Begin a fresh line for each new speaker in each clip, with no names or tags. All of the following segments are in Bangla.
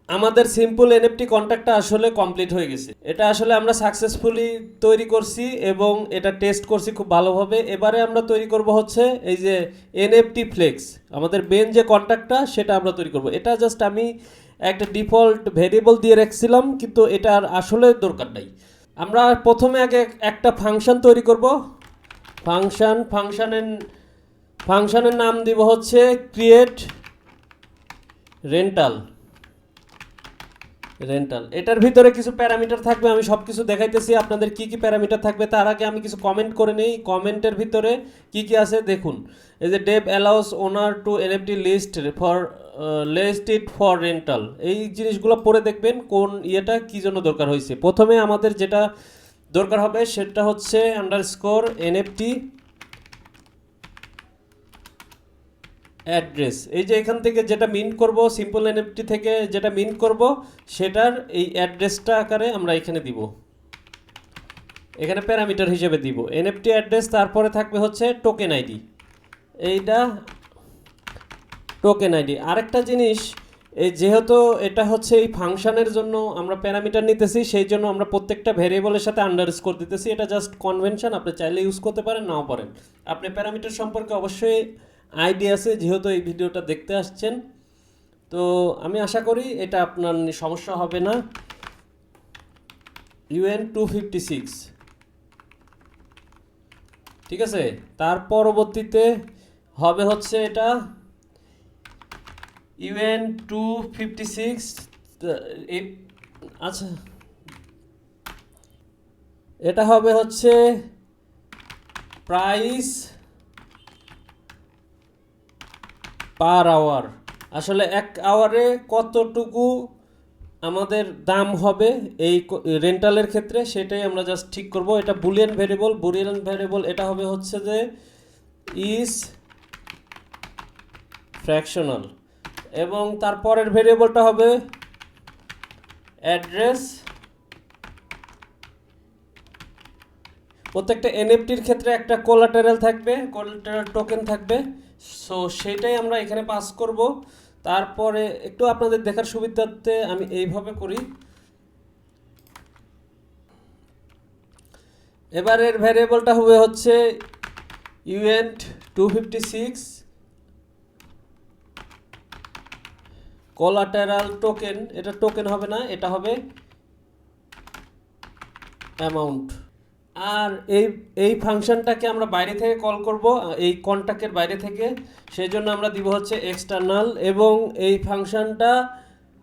আমাদের সিম্পল এনএফটি কন্ট্রাক্টটা আসলে কমপ্লিট হয়ে গেছে। এটা আসলে আমরা সাকসেসফুলি তৈরি করছি এবং এটা টেস্ট করছি খুব ভালোভাবে। এবারে আমরা তৈরি করব হচ্ছে এই যে এনএফটি ফ্লেক্স, আমাদের মেন যে কন্ট্রাক্টটা সেটা আমরা তৈরি করব। এটা জাস্ট আমি একটা ডিফল্ট ভেরিয়েবল দিয়ে রাখছিলাম, কিন্তু এটার আসলে দরকার নাই। আমরা প্রথমে আগে একটা ফাংশন তৈরি করব। ফাংশনের নাম দিব হচ্ছে ক্রিয়েট রেন্টাল। এটার ভিতরে কিছু প্যারামিটার থাকবে, আমি সব কিছু দেখাইতেছি আপনাদের কি কি প্যারামিটার থাকবে। তার আগে আমি কিছু কমেন্ট করে নেই। কমেন্টের ভিতরে কি কি আছে দেখুন। এই যে dev allows owner to NFT list it for rental, এই জিনিসগুলো পড়ে দেখবেন কোন ইয়েটা কি জন্য দরকার হয়েছে। প্রথমে আমাদের যেটা দরকার হবে সেটা হচ্ছে আন্ডারস্কোর এনএফটি অ্যাড্রেস। এই যে এখান থেকে যেটা মিন্ট করব, সিম্পল এনএফটি থেকে যেটা মিন্ট করব সেটার এই অ্যাড্রেসটা আকারে আমরা এখানে দিব, এখানে প্যারামিটার হিসেবে দিব এনএফটি অ্যাড্রেস। তারপরে থাকবে হচ্ছে টোকেন আইডি, এইটা টোকেন আইডি। আরেকটা জিনিস, এই যেহেতু এটা হচ্ছে এই ফাংশনের জন্য আমরা প্যারামিটার নিতেছি, সেই জন্য আমরা প্রত্যেকটা ভেরিয়েবলের সাথে আন্ডারস্কোর দিতেছি। এটা জাস্ট কনভেনশন, আপনি চাইলে ইউজ করতে পারেন, নাও পারেন। আপনি প্যারামিটার সম্পর্কে অবশ্যই আইডিয়া আছে যেহেতু এই ভিডিওটা দেখতে আসছেন, তো আমি আশা করি এটা আপনার সমস্যা হবে না। UN256, ঠিক আছে। তার পরবর্তীতে হবে হচ্ছে এটা UN256, আচ্ছা এটা হবে হচ্ছে প্রাইস পার আওয়ার। আসলে এক আওয়ারে কতটুকু আমাদের দাম হবে এই রেন্টালের ক্ষেত্রে সেটাই আমরা জাস্ট ঠিক করব। এটা বুলিয়ান ভেরিয়েবল। এটা হবে হচ্ছে যে ইজ ফ্র্যাকশনাল, এবং তারপরের ভেরিয়েবলটা হবে অ্যাড্রেস। প্রত্যেকটা এনএফটির ক্ষেত্রে একটা কোলাটেরাল থাকবে, কোলাটেরাল টোকেন থাকবে। সো সেটাই আমরা এখানে পাস করব। তারপরে একটু আপনাদের দেখার সুবিধার্থে আমি এইভাবে করি। এবারের ভ্যারিয়েবলটা হবে হচ্ছে UN256 কোলাটেরাল টোকেন। এটা টোকেন হবে না, এটা হবে অ্যামাউন্ট। আর এই ফাংশনটাকে আমরা বাইরে থেকে কল করব, এই কন্ট্যাক্টের বাইরে থেকে। সেই জন্য আমরা দিব হচ্ছে এক্সটার্নাল, এবং এই ফাংশনটা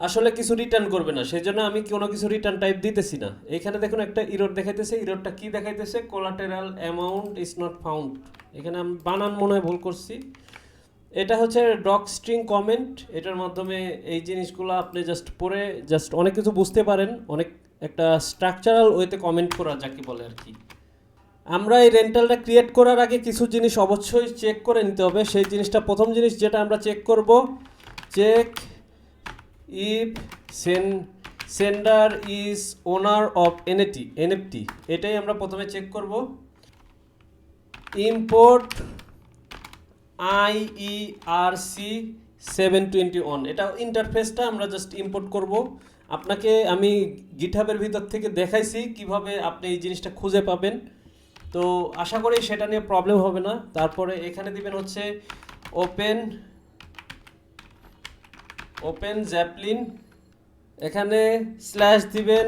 আসলে কিছু রিটার্ন করবে না, সেই জন্য আমি কোনো কিছু রিটার্ন টাইপ দিতেছি না। এখানে দেখুন একটা ইরর দেখাইতেছে। ইররটা কি দেখাইতেছে? Collateral amount is not found. এখানে আমি বানান মনে হয় ভুল করছি। এটা হচ্ছে ডক স্ট্রিং কমেন্ট, এটার মাধ্যমে এই জিনিসগুলো আপনি জাস্ট পড়ে জাস্ট অনেক কিছু বুঝতে পারেন। অনেক একটা স্ট্রাকচারাল ওয়েতে কমেন্ট করা যাকে বলে আর কি। আমরা এই রেন্টালটা ক্রিয়েট করার আগে কিছু জিনিস অবশ্যই চেক করে নিতে হবে। সেই জিনিসটা, প্রথম জিনিস যেটা আমরা চেক করব, check if sender is owner of NFT. এটাই আমরা প্রথমে চেক করব। ইম্পোর্ট IERC721, এটা ইন্টারফেসটা আমরা জাস্ট ইম্পোর্ট করব। আপনাকে আমি গিটহাবের ভিতর থেকে দেখাইছি কিভাবে আপনি এই জিনিসটা খুঁজে পাবেন, তো আশা করি সেটা নিয়ে প্রবলেম হবে না। তারপরে এখানে দিবেন হচ্ছে ওপেন জ্যাপলিন, এখানে স্ল্যাশ দিবেন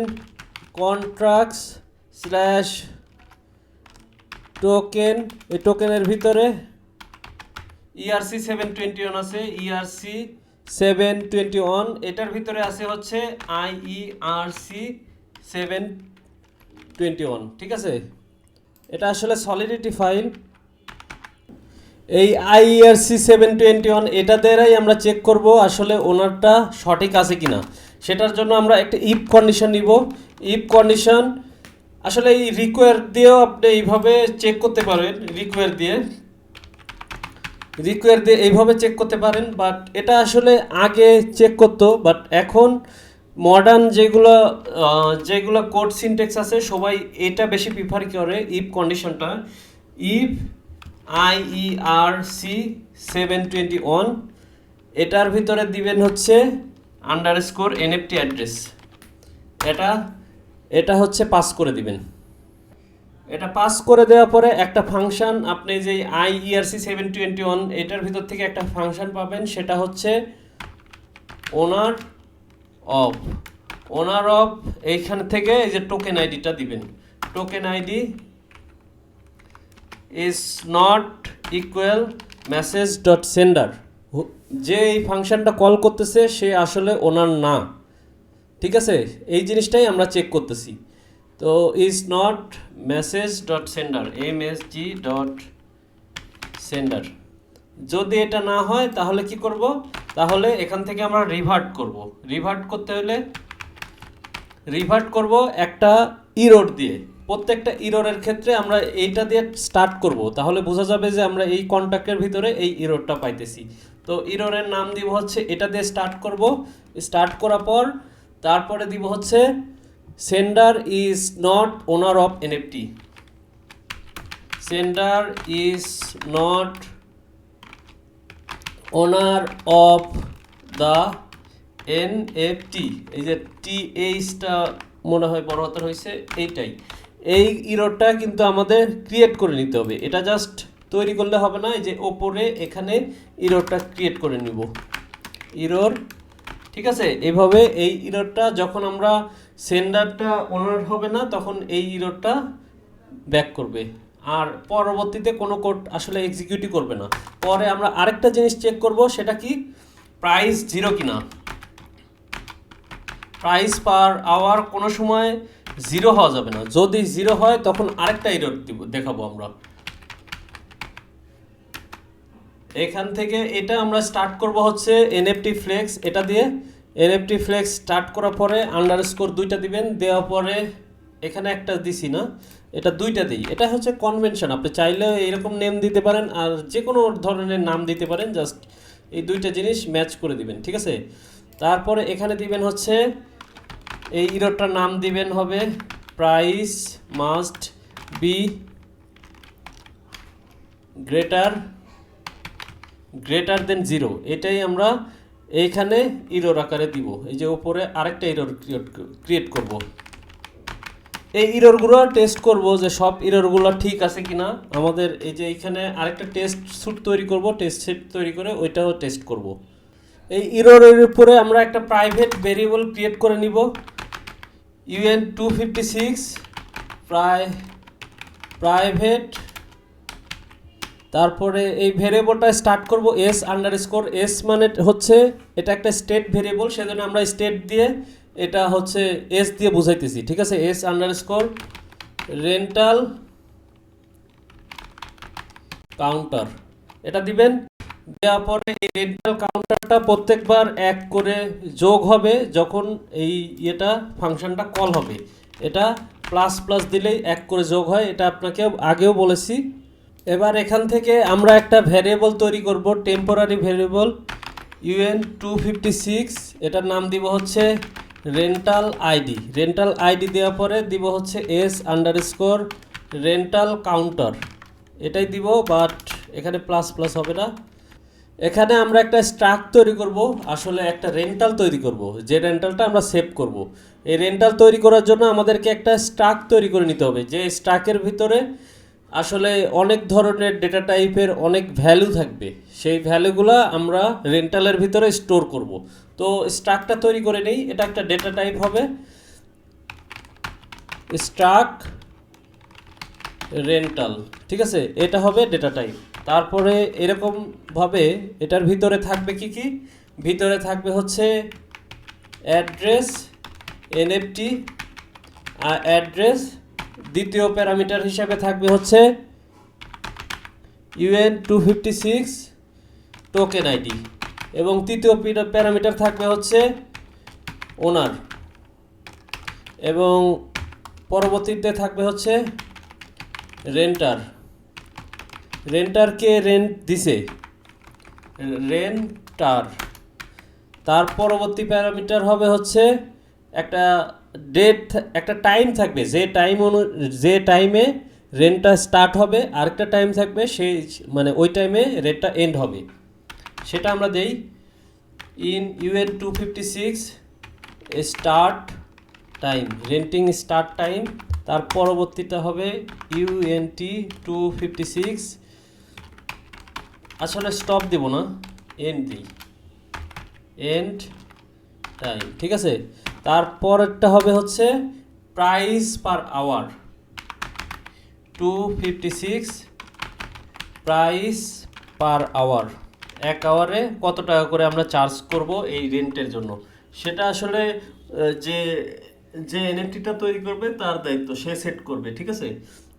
কন্ট্রাক্টস স্ল্যাশ টোকেন। এই টোকেনের ভিতরে ERC721 আছে, ERC721, এটার ভিতরে আছে হচ্ছে IERC721, ঠিক আছে। এটা আসলে সলিডিটি ফাইল। এই IERC721 এটা দ্বারাই আমরা চেক করব আসলে ওনারটা সঠিক আছে কিনা। সেটার জন্য আমরা একটা ইফ কন্ডিশন নিব। ইফ কন্ডিশন আসলে এই রিকোয়ার দিয়েও আপনি এইভাবে চেক করতে পারেন। রিকোয়ার দিয়ে এইভাবে চেক করতে পারেন, বাট এটা আসলে আগে চেক করতো, বাট এখন মডার্ন যেগুলো কোড সিনটেক্স আছে সবাই এটা বেশি প্রিফার করে, ইফ কন্ডিশনটা। ইফ IERC721, এটার ভিতরে দিবেন হচ্ছে আন্ডারস্কোর এনএফটি অ্যাড্রেস, এটা এটা হচ্ছে পাস করে দিবেন। এটা পাস করে দেওয়ার পরে একটা ফাংশন, আপনি যে IERC721 এটার ভিতর থেকে একটা ফাংশন পাবেন, সেটা হচ্ছে ওনার অফ এইখান থেকে এই যে টোকেন আইডিটা দিবেন। Token ID is not equal message dot sender, যে এই ফাংশনটা কল করতেছে সে আসলে ওনার না, ঠিক আছে? এই জিনিসটাই আমরা চেক করতেছি। তো is not message dot sender, MSG dot sender, যদি এটা না হয় তাহলে কি করব, তাহলে এখান থেকে আমরা রিভার্ট করতে হলে রিভার্ট করব একটা ইরর দিয়ে। প্রত্যেকটা ইররের ক্ষেত্রে আমরা এইটা দিয়ে স্টার্ট করব, তাহলে বোঝা যাবে যে আমরা এই কন্ট্যাক্টের ভিতরে এই ইররটা পাইতেছি। তো ইররের নাম দিব হচ্ছে, এটা দিয়ে স্টার্ট করার পর তারপরে দিব হচ্ছে sender is not owner of NFT, sender is not owner of the NFT. এই যে THটা মনে হয় বড় হাতের হয়েছে, এইটাই। এই ইররটা কিন্তু আমাদের ক্রিয়েট করে নিতে হবে, এটা জাস্ট তৈরি করলে হবে না, এই যে ওপরে এখানে ইররটা ক্রিয়েট করে নিব, ইরর, ঠিক আছে? এভাবে এই ইররটা যখন আমরা সেন্ডারটা ওনার হবে না তখন এই ইররটা ব্যাক করবে, আর পরবর্তীতে কোনো কোড আসলে এক্সিকিউটই করবে না। পরে আমরা আরেকটা জিনিস চেক করব, সেটা কি প্রাইস 0 কিনা। প্রাইস পার আওয়ার কোনো সময় 0 হওয়া যাবে না, যদি 0 হয় তখন আরেকটা এরর দেখাবো আমরা। এখান থেকে এটা আমরা স্টার্ট করব হচ্ছে এনএফটি ফ্লেক্স, এটা দিয়ে এনএফটি ফ্লেক্স স্টার্ট করার পরে আন্ডারস্কোর 2টা দিবেন, দেওয়ার পরে এখানে একটা দিছি না, এটা 2টা দিই। এটা হচ্ছে কনভেনশন, আপনি চাইলে এরকম নেম দিতে পারেন আর যে কোনো ধরনের নাম দিতে পারেন, জাস্ট এই 2টা জিনিস ম্যাচ করে দিবেন, ঠিক আছে? তারপরে এখানে দিবেন হচ্ছে এই ইররটার নাম দিবেন হবে price must be greater than 0, এটাই আমরা এইখানে ইরর আকারে দিব। এই যে উপরে আরেকটা ইরর ক্রিয়েট করব, এই ইররগুলো টেস্ট করব যে সব ইররগুলো ঠিক আছে কিনা। আমাদের এই যে এইখানে আরেকটা টেস্ট স্যুট তৈরি করব, টেস্ট সেট তৈরি করে ওইটাও টেস্ট করব। এই ইররের উপরে আমরা একটা প্রাইভেট ভেরিয়েবল ক্রিয়েট করে নিব, UN256 প্রাইভেট, তারপরে এই ভেরিয়েবলটা স্টার্ট করব s_s, মানে হচ্ছে এটা একটা স্টেট ভেরিয়েবল, সেজন্য আমরা স্টেট দিয়ে এটা হচ্ছে s দিয়ে বুঝাইতেছি, ঠিক আছে? s_rental কাউন্টার, এটা দিবেন। দেওয়ার পরে এই রেন্টাল কাউন্টারটা প্রত্যেকবার 1 করে যোগ হবে যখন এই এটা ফাংশনটা কল হবে, এটা প্লাস প্লাস দিলেই 1 করে যোগ হয়, এটা আপনাকে আগেও বলেছি। এবার এখান থেকে আমরা একটা ভ্যারিয়েবল তৈরি করব, টেম্পোরারি ভ্যারিয়েবল UN256, এটার নাম দিব হচ্ছে রেন্টাল আইডি দেওয়ার পরে দিব হচ্ছে s_rental কাউন্টার, এটাই দিব, বাট এখানে প্লাস প্লাস হবে না। এখানে আমরা একটা স্ট্রাক তৈরি করব, আসলে একটা রেন্টাল তৈরি করব, যে রেন্টালটা আমরা সেভ করব। এই রেন্টাল তৈরি করার জন্য আমাদেরকে একটা স্ট্রাক তৈরি করে নিতে হবে, যে স্ট্রাকের ভিতরে আসলে অনেক ধরনের ডেটা টাইপের অনেক ভ্যালু থাকবে, সেই ভ্যালুগুলো আমরা রেন্টালের ভিতরে স্টোর করব। তো স্ট্রাকটা তৈরি করে নেই, এটা একটা ডেটা টাইপ হবে স্ট্রাক রেন্টাল, ঠিক আছে? এটা হবে ডেটা টাইপ। তারপরে এরকমভাবে এটার ভিতরে থাকবে কি ভিতরে থাকবে হচ্ছে অ্যাড্রেস, এনএফটি অ্যাড্রেস, দ্বিতীয় প্যারামিটার হিসাবে থাকবে হচ্ছে UN256 টোকেন আইডি, এবং তৃতীয় প্যারামিটার থাকবে হচ্ছে ওনার, এবং পরবর্তীতে থাকবে হচ্ছে রেন্টারকে রেন্ট দিছে রেন্টার। তার পরবর্তী প্যারামিটার হবে হচ্ছে একটা ডেট, একটা টাইম থাকবে, যে টাইমে রেন্টটা স্টার্ট হবে, আরেকটা টাইম থাকবে সেই মানে ওই টাইমে রেন্টটা এন্ড হবে, সেটা আমরা দেই in UN 256 start time, renting start time, তার পরবর্তীটা হবে ইউএনটি 256, আসলে স্টপ দেব না, এন্ড দিই, এন্ড টাইম, ঠিক আছে। তারপরেরটা হবে হচ্ছে price per hour 256, price per hour, 1 আওয়ারে কত টাকা করে আমরা চার্জ করব এই রেন্টের জন্য, সেটা আসলে যে যে এনএফটিটা তৈরি করবে তার দায়িত্ব, সে সেট করবে, ঠিক আছে।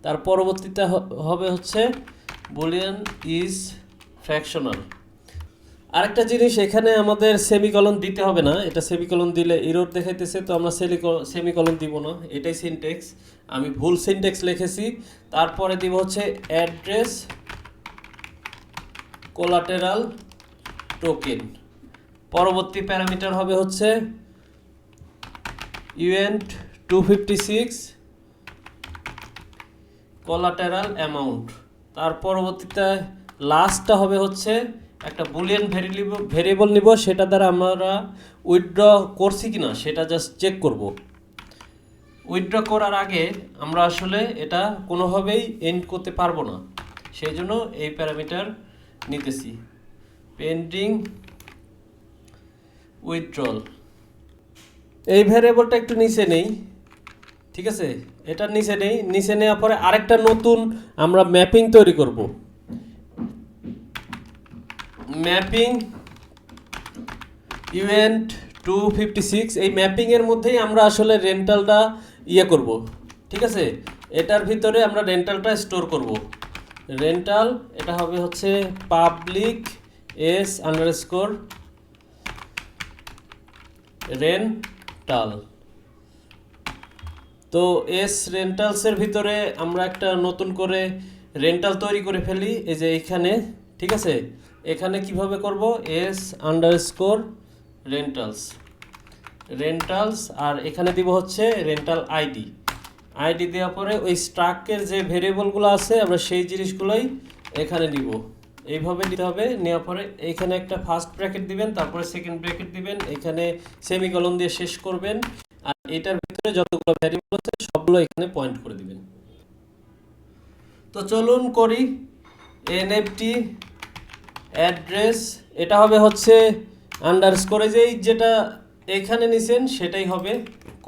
তার পরবর্তীতে হবে হচ্ছে বুলিয়ান ইজ ফ্র্যাকশনাল। আরেকটা জিনিস, এখানে আমাদের সেমিকলন দিতে হবে না, এটা সেমিকলন দিলে এরর দেখাইতেছে, তো আমরা সেমিকলন দিব না, এটাই সিনট্যাক্স, আমি ভুল সিনট্যাক্স লিখেছি। তারপরে দিব হচ্ছে অ্যাড্রেস কোলাটেরাল টোকেন, পরবর্তী প্যারামিটার হবে হচ্ছে ইউএন্ট 256 কোলাটেরাল অ্যামাউন্ট, তার পরবর্তীতে লাস্টটা হবে হচ্ছে একটা বুলিয়ান ভেরিয়েবল নিব, সেটা দ্বারা আমরা উইথড্র করছি কিনা সেটা জাস্ট চেক করব। উইথড্র করার আগে আমরা আসলে এটা কোনোভাবেই এন্ড করতে পারবো না, সেই জন্য এই প্যারামিটার নিতেছি, পেন্ডিং উইথড্রল। এই ভ্যারিয়েবলটা একটু নিচে নেই, ঠিক আছে, এটা নিচে নেই, নিচে নেওয়ার পরে আরেকটা নতুন আমরা ম্যাপিং তৈরি করব, ম্যাপিং ইভেন্ট 256, এই ম্যাপিংয়ের মধ্যেই আমরা আসলে রেন্টালটা করব, ঠিক আছে। এটার ভিতরে আমরা রেন্টালটা স্টোর করব, রেন্টাল এটা হবে হচ্ছে পাবলিক এস আন্ডারস্কোর রেন্টাল। তো এস রেন্টালসের ভিতরে আমরা একটা নতুন করে রেন্টাল তৈরি করে ফেলি, এই যে এইখানে, ঠিক আছে। এখানে কিভাবে করব, এস আন্ডারস্কোর রেন্টালস, রেন্টালস, আর এখানে দিব হচ্ছে রেন্টাল আইডি, আইডি দেওয়ার পরে ওই স্ট্রাকের যে ভেরিয়েবলগুলো আছে আমরা সেই জিনিসগুলোই এখানে নিব, এইভাবে নিতে হবে। নেওয়ার পরে এখানে একটা ফার্স্ট ব্র্যাকেট দিবেন, তারপরে সেকেন্ড ব্র্যাকেট দিবেন, এখানে সেমিকলন দিয়ে শেষ করবেন, আর এটার ভিতরে যতগুলো ভ্যারিয়েবল আছে সবগুলো এখানে পয়েন্ট করে দিবেন। তো চলুন করি, এনএফটি অ্যাড্রেস, এটা হবে হচ্ছে আন্ডারস্কোর, যেটা এখানে নিছেন সেটাই হবে,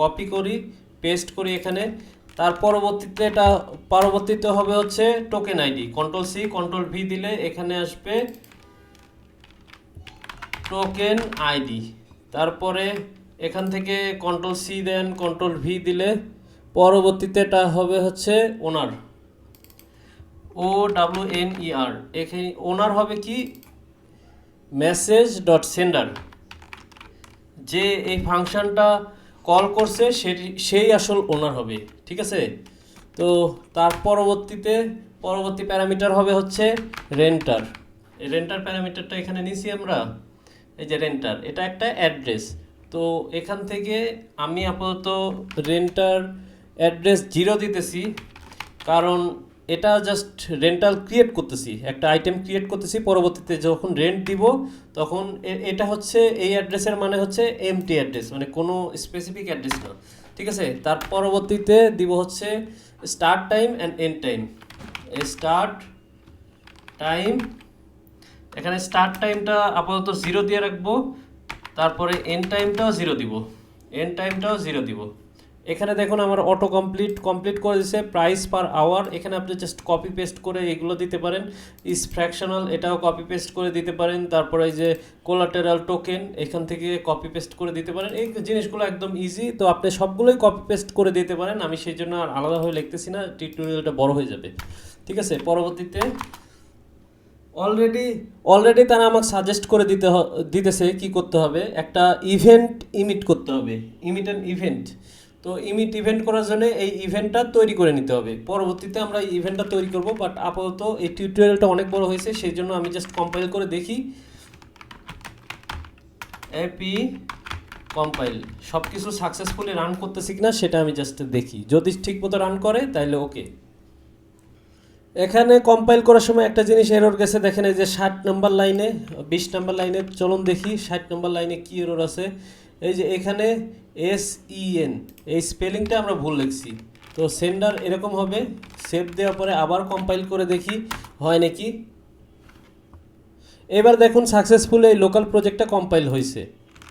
কপি করি, পেস্ট করি এখানে। তার পরবর্তীতে হবে হচ্ছে token ID, control C control V দিলে এখানে আসবে টোকেন আইডি, তারপরে এখান থেকে কন্ট্রোল সি দেন, কন্ট্রোল ভি দিলে পরবর্তীতে এটা হবে হচ্ছে ওনার, ONER, এখানে ওনার হবে কি মেসেজ ডট সেন্ডার, যে এই ফাংশনটা কল করছে সেই আসল ওনার হবে, ঠিক আছে। তো তার পরবর্তী প্যারামিটার হবে হচ্ছে রেন্টার, এই রেন্টার প্যারামিটারটা এখানে নিছি আমরা, এই যে রেন্টার, এটা একটা অ্যাড্রেস। তো এখান থেকে আমি আপাতত রেন্টার অ্যাড্রেস 0 দিতেছি, কারণ এটা জাস্ট রেন্টাল ক্রিয়েট করতেছি, একটা আইটেম ক্রিয়েট করতেছি, পরবর্তীতে যখন রেন্ট দিব তখন এটা হচ্ছে এই অ্যাড্রেসের মানে হচ্ছে এমটি অ্যাড্রেস, মানে কোনো স্পেসিফিক অ্যাড্রেস না, ঠিক আছে। তার পরবর্তীতে দিব হচ্ছে start time and end time, start time, এখানে স্টার্ট টাইমটা আপাতত 0 দিয়ে রাখবো, তারপরে এন্ড টাইমটাও 0 দিব, এন্ড টাইমটাও 0 দিব। এখানে দেখুন আমার অটো কমপ্লিট করে দিয়েছে, প্রাইস পার আওয়ার, এখানে আপনি জাস্ট কপি পেস্ট করে এগুলো দিতে পারেন, ইজ ফ্র্যাকশনাল এটাও কপি পেস্ট করে দিতে পারেন, তারপরে এই যে কোলাটেরাল টোকেন এখান থেকে কপি পেস্ট করে দিতে পারেন, এই জিনিসগুলো একদম ইজি, তো আপনি সবগুলোই কপি পেস্ট করে দিতে পারেন, আমি সেই জন্য আর আলাদাভাবে লিখতেছি না, টিউটোরিয়ালটা বড় হয়ে যাবে, ঠিক আছে। পরবর্তীতে অলরেডি তারা আমাকে সাজেস্ট করে দিতেছে কি করতে হবে, একটা ইভেন্ট ইমিট করতে হবে, ইভেন্ট। তো ইভেন্ট করার জন্য এই ইভেন্টটা তৈরি করে নিতে হবে, পরবর্তীতে আমরা ইভেন্টটা তৈরি করব, বাট আপাতত এই টিউটোরিয়ালটা অনেক বড় হয়েছে, সেই জন্য আমি জাস্ট কম্পাইল করে দেখি, এপি কম্পাইল, সব কিছু সাকসেসফুলি রান করতেছি কিনা সেটা আমি জাস্ট দেখি, যদি ঠিক মতো রান করে তাহলে ওকে। এখানে কম্পাইল করার সময় একটা জিনিস এরর গেছে, দেখেন এই যে 60 নাম্বার লাইনে 20 নাম্বার লাইনে, চলুন দেখি 60 নাম্বার লাইনে কি এরর আছে। এই যে এখানে SEN এই স্পেলিংটা আমরা ভুল লিখছি। তো সেন্ডার এরকম হবে, সেভ দেওয়ার পরে আবার কম্পাইল করে দেখি হয় নাকি। এবার দেখুন সাকসেসফুল এই লোকাল প্রজেক্টটা কম্পাইল হয়েছে।